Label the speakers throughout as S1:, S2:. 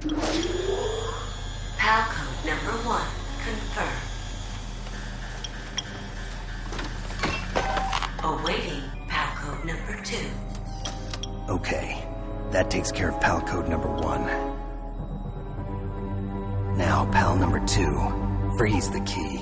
S1: PAL code number 1 confirmed. Awaiting PAL code number 2.
S2: Okay, that takes care of PAL code number 1. Now, PAL number 2. Freeze the key.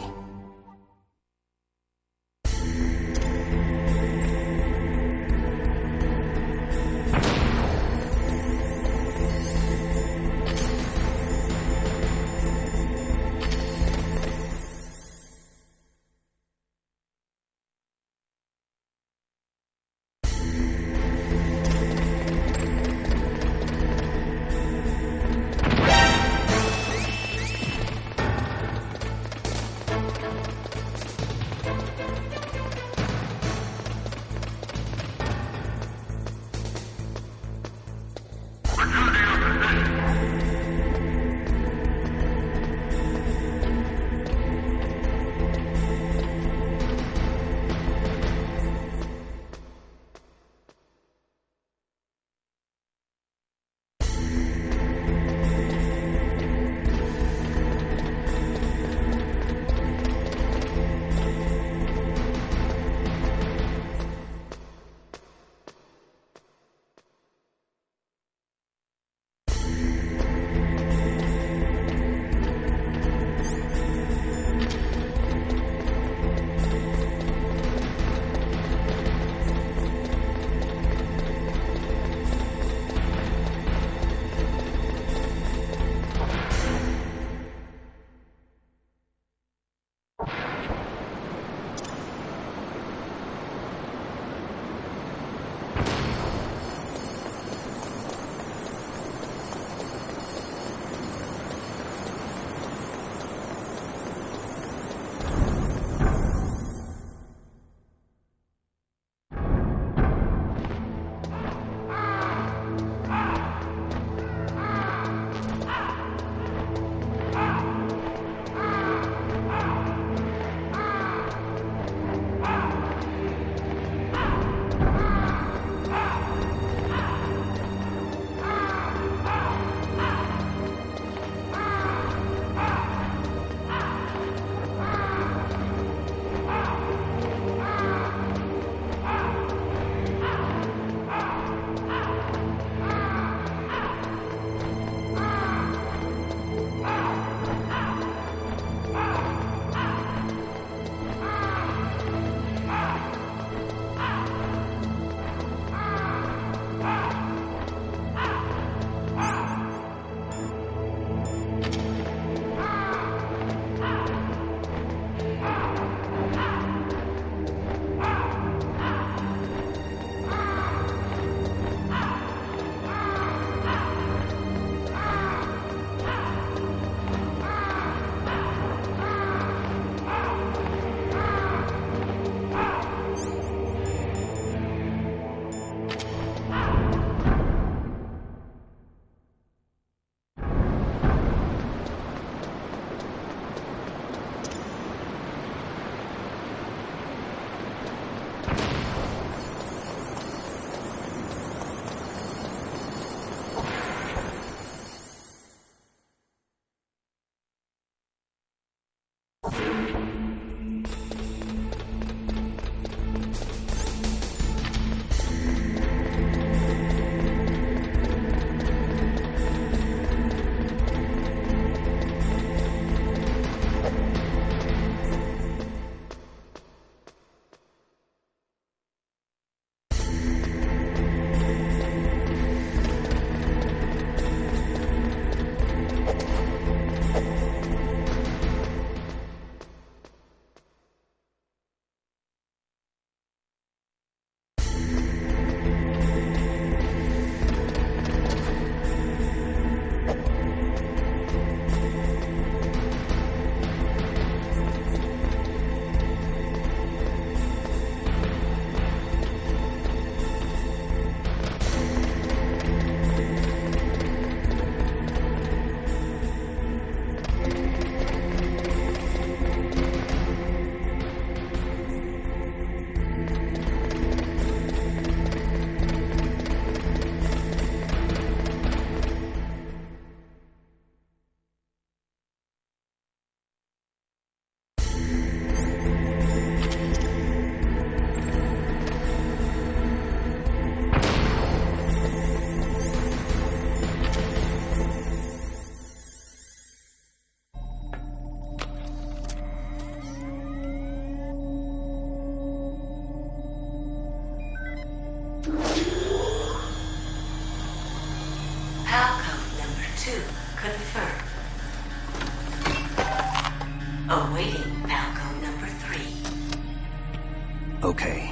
S2: Okay,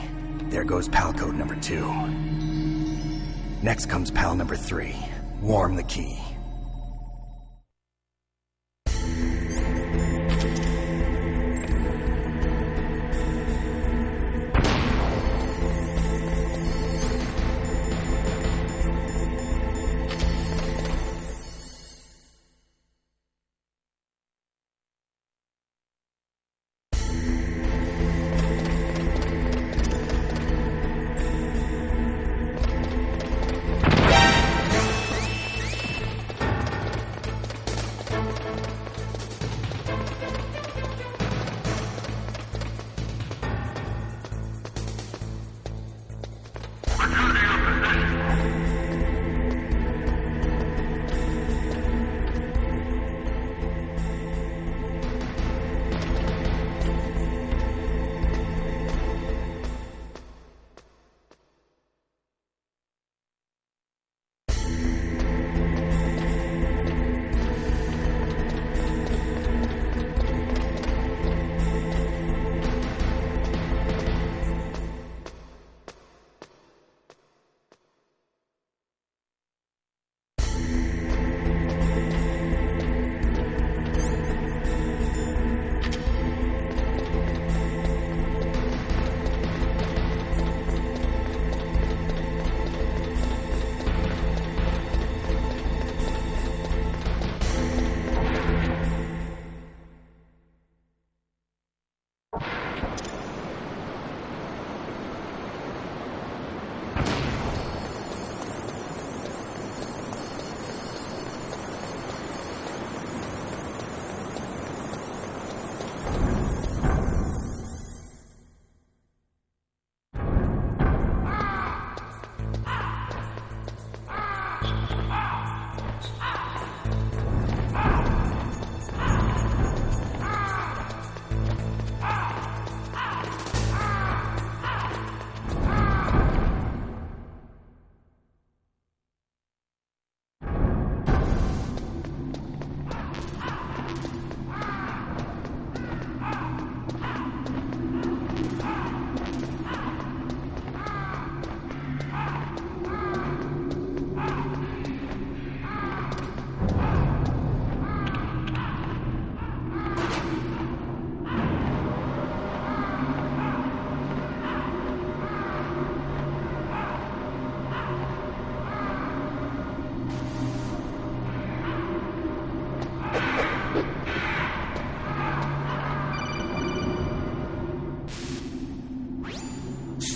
S2: there goes pal code number 2. Next comes pal number 3. Warm the key.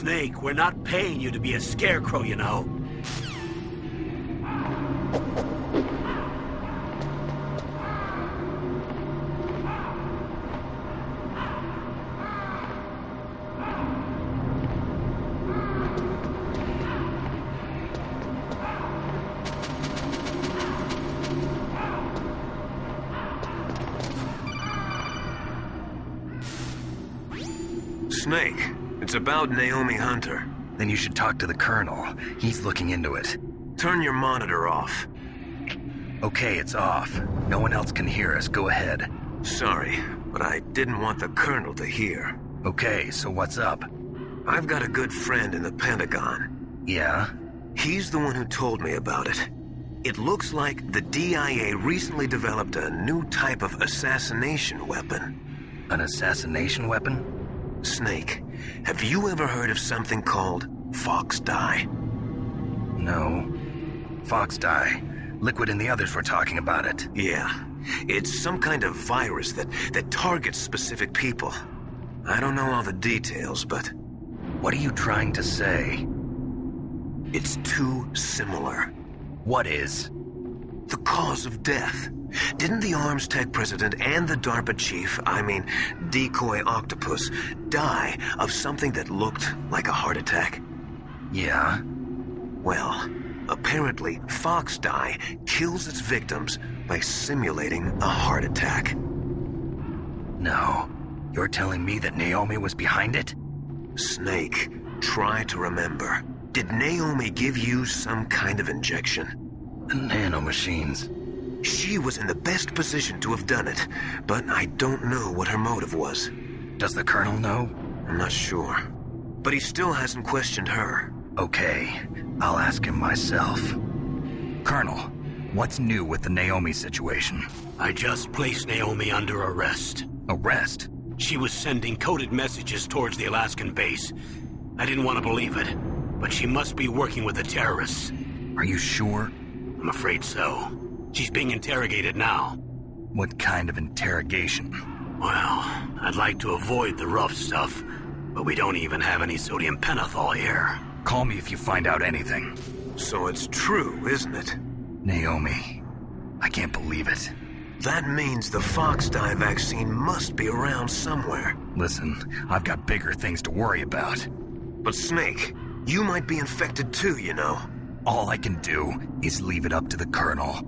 S3: Snake, we're not paying you to be a scarecrow, you know.
S4: Snake, it's about Naomi Hunter.
S2: Then you should talk to the Colonel. He's looking into it.
S4: Turn your monitor off.
S2: Okay, it's off. No one else can hear us. Go ahead.
S4: Sorry, but I didn't want the Colonel to hear.
S2: Okay, so what's up?
S4: I've got a good friend in the Pentagon.
S2: Yeah?
S4: He's the one who told me about it. It looks like the DIA recently developed a new type of assassination weapon.
S2: An assassination weapon?
S4: Snake, have you ever heard of something called FoxDie?
S2: No. FoxDie. Liquid and the others were talking about it.
S4: Yeah. It's some kind of virus that targets specific people. I don't know all the details, but...
S2: What are you trying to say?
S4: It's too similar.
S2: What is?
S4: The cause of death. Didn't the Arms Tech president and the DARPA chief, Decoy Octopus, die of something that looked like a heart attack?
S2: Yeah?
S4: Well, apparently FoxDie kills its victims by simulating a heart attack.
S2: No. You're telling me that Naomi was behind it?
S4: Snake, try to remember. Did Naomi give you some kind of injection?
S2: The nanomachines.
S4: She was in the best position to have done it, but I don't know what her motive was.
S2: Does the Colonel know?
S4: I'm not sure. but he still hasn't questioned her.
S2: Okay, I'll ask him myself. Colonel, what's new with the Naomi situation?
S3: I just placed Naomi under arrest.
S2: Arrest?
S3: She was sending coded messages towards the Alaskan base. I didn't want to believe it, but she must be working with the terrorists.
S2: Are you sure?
S3: I'm afraid so. She's being interrogated now.
S2: What kind of interrogation?
S3: Well, I'd like to avoid the rough stuff, but we don't even have any sodium pentothal here.
S2: Call me if you find out anything.
S4: So it's true, isn't it?
S2: Naomi, I can't believe it.
S4: That means the FoxDie vaccine must be around somewhere.
S2: Listen, I've got bigger things to worry about.
S4: But Snake, you might be infected too, you know.
S2: All I can do is leave it up to the Colonel.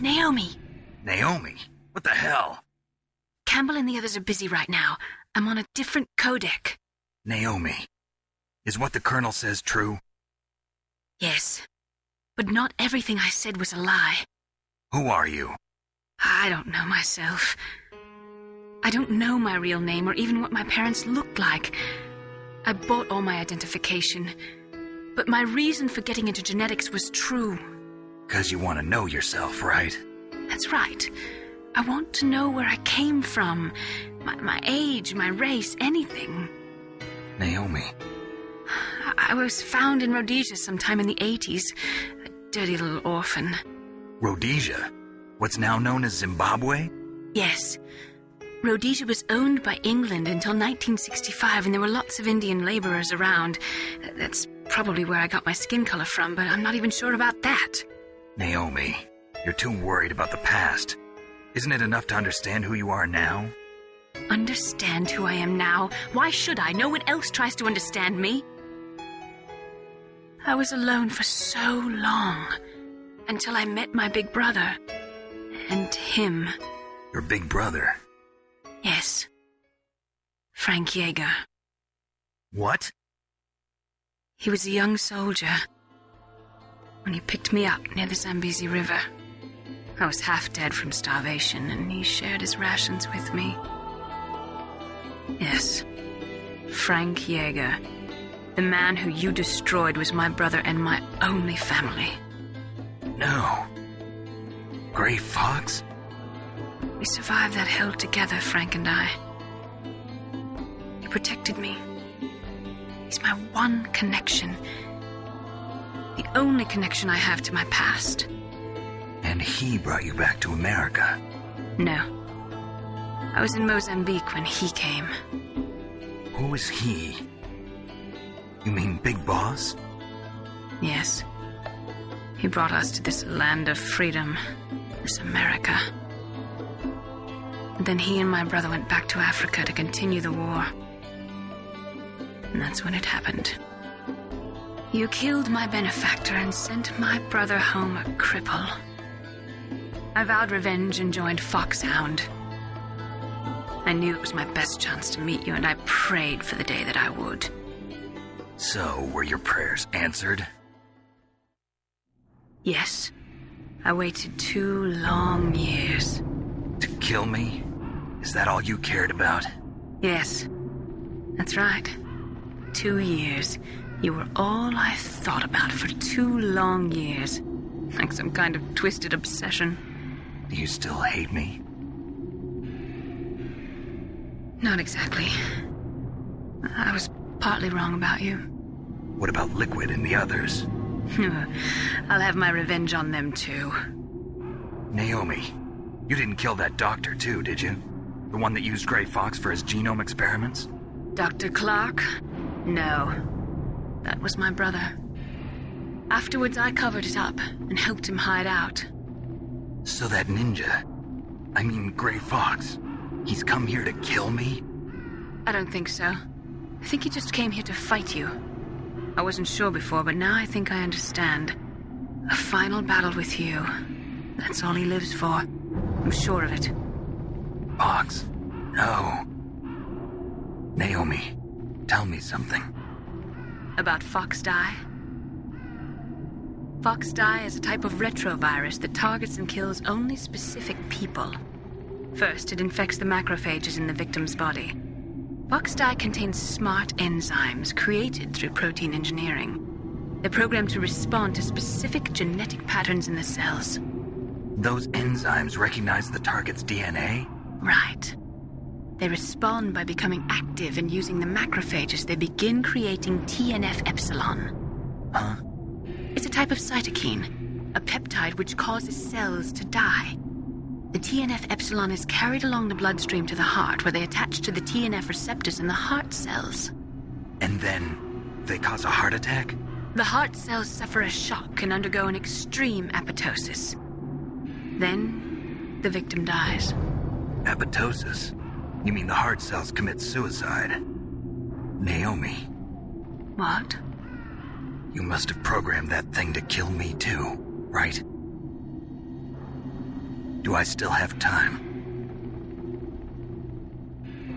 S5: Naomi.
S2: Naomi? What the hell?
S5: Campbell and the others are busy right now. I'm on a different codec.
S2: Naomi, is what the Colonel says true?
S5: Yes. But not everything I said was a lie.
S2: Who are you?
S5: I don't know myself. I don't know my real name or even what my parents looked like. I bought all my identification. But my reason for getting into genetics was true.
S2: 'Cause you want to know yourself, right?
S5: That's right. I want to know where I came from. My age, my race, anything.
S2: Naomi.
S5: I was found in Rhodesia sometime in the 80s. A dirty little orphan.
S2: Rhodesia? What's now known as Zimbabwe?
S5: Yes. Rhodesia was owned by England until 1965, and there were lots of Indian laborers around. That's probably where I got my skin color from, but I'm not even sure about that.
S2: Naomi, you're too worried about the past. Isn't it enough to understand who you are now?
S5: Understand who I am now? Why should I? No one else tries to understand me. I was alone for so long, until I met my big brother. And him.
S2: Your big brother?
S5: Yes. Frank Jaeger.
S2: What?
S5: He was a young soldier when he picked me up near the Zambezi River. I was half dead from starvation, and he shared his rations with me. Yes, Frank Jaeger. The man who you destroyed was my brother and my only family.
S2: No. Gray Fox?
S5: We survived that hell together, Frank and I. He protected me. He's my one connection. The only connection I have to my past.
S2: And he brought you back to America?
S5: No. I was in Mozambique when he came.
S2: Who is he? You mean Big Boss?
S5: Yes. He brought us to this land of freedom, this America. And then he and my brother went back to Africa to continue the war. And that's when it happened. You killed my benefactor and sent my brother home a cripple. I vowed revenge and joined FOX-HOUND. I knew it was my best chance to meet you, and I prayed for the day that I would.
S2: So, were your prayers answered?
S5: Yes. I waited 2 long years.
S2: To kill me? Is that all you cared about?
S5: Yes. That's right. 2 years. You were all I thought about for 2 long years. Like some kind of twisted obsession.
S2: Do you still hate me?
S5: Not exactly. I was partly wrong about you.
S2: What about Liquid and the others?
S5: I'll have my revenge on them too.
S2: Naomi, you didn't kill that doctor too, did you? The one that used Gray Fox for his genome experiments?
S5: Dr. Clark? No. That was my brother. Afterwards, I covered it up and helped him hide out.
S2: So that ninja, I mean Gray Fox, he's come here to kill me?
S5: I don't think so. I think he just came here to fight you. I wasn't sure before, but now I think I understand. A final battle with you. That's all he lives for. I'm sure of it.
S2: Fox? No. Naomi, tell me something.
S5: About FoxDie? FoxDie is a type of retrovirus that targets and kills only specific people. First, it infects the macrophages in the victim's body. FoxDie contains smart enzymes created through protein engineering. They're programmed to respond to specific genetic patterns in the cells.
S2: Those enzymes recognize the target's DNA?
S5: Right. They respond by becoming active and using the macrophages. They begin creating TNF-epsilon.
S2: Huh?
S5: It's a type of cytokine, a peptide which causes cells to die. The TNF-epsilon is carried along the bloodstream to the heart, where they attach to the TNF receptors in the heart cells.
S2: And then they cause a heart attack?
S5: The heart cells suffer a shock and undergo an extreme apoptosis. Then, the victim dies.
S2: Apoptosis? You mean the heart cells commit suicide? Naomi.
S5: What?
S2: You must have programmed that thing to kill me too, right? Do I still have time?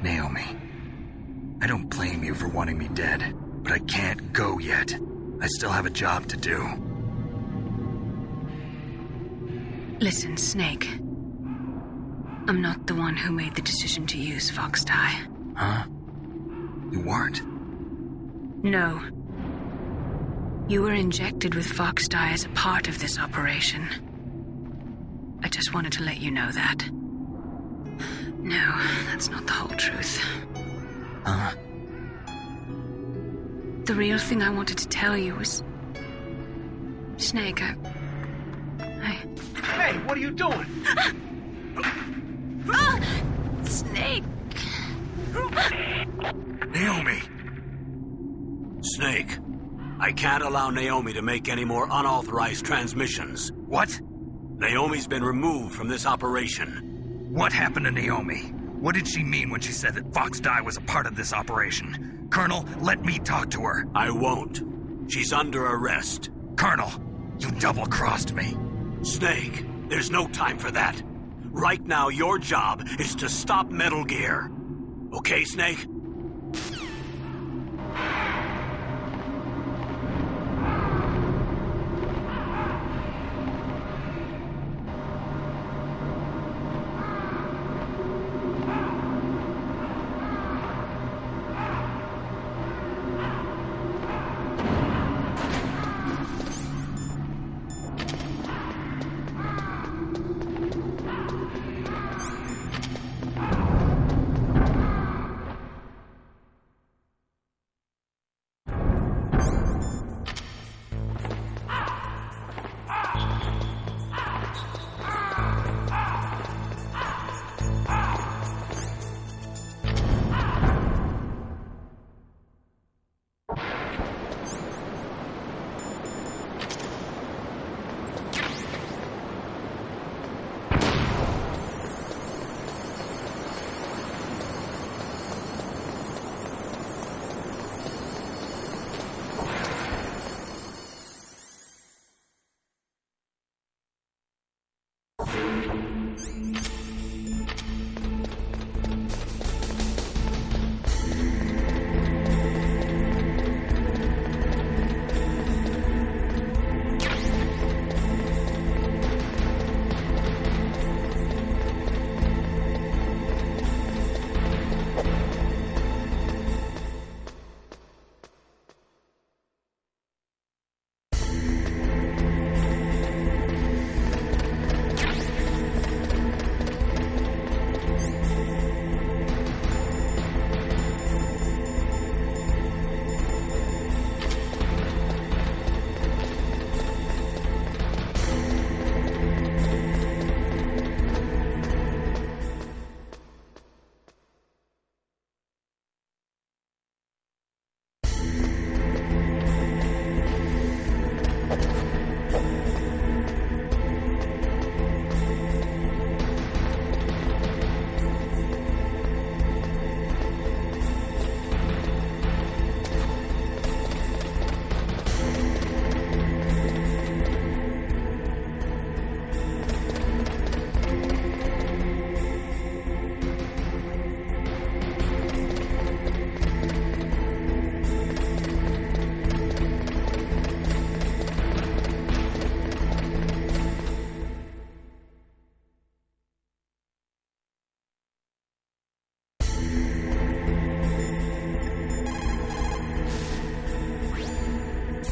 S2: Naomi, I don't blame you for wanting me dead, but I can't go yet. I still have a job to do.
S5: Listen, Snake. I'm not the one who made the decision to use FoxDie.
S2: Huh? You weren't?
S5: No. You were injected with FoxDie as a part of this operation. I just wanted to let you know that. No, that's not the whole truth.
S2: Huh?
S5: The real thing I wanted to tell you was... Snake, I...
S3: Hey, what are you doing?
S5: Snake!
S2: Naomi!
S3: Snake, I can't allow Naomi to make any more unauthorized transmissions.
S2: What?
S3: Naomi's been removed from this operation.
S2: What happened to Naomi? What did she mean when she said that FoxDie was a part of this operation? Colonel, let me talk to her.
S3: I won't. She's under arrest.
S2: Colonel, you double-crossed me.
S3: Snake, there's no time for that. Right now, your job is to stop Metal Gear. Okay, Snake?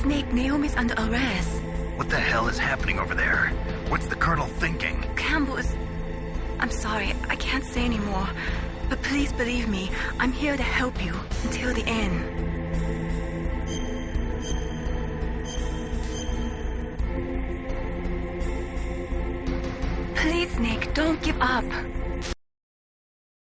S5: Snake, Naomi's under arrest.
S2: What the hell is happening over there? What's the Colonel thinking?
S5: Campbell is... I'm sorry, I can't say anymore. But please believe me, I'm here to help you until the end. Please, Snake, don't give up.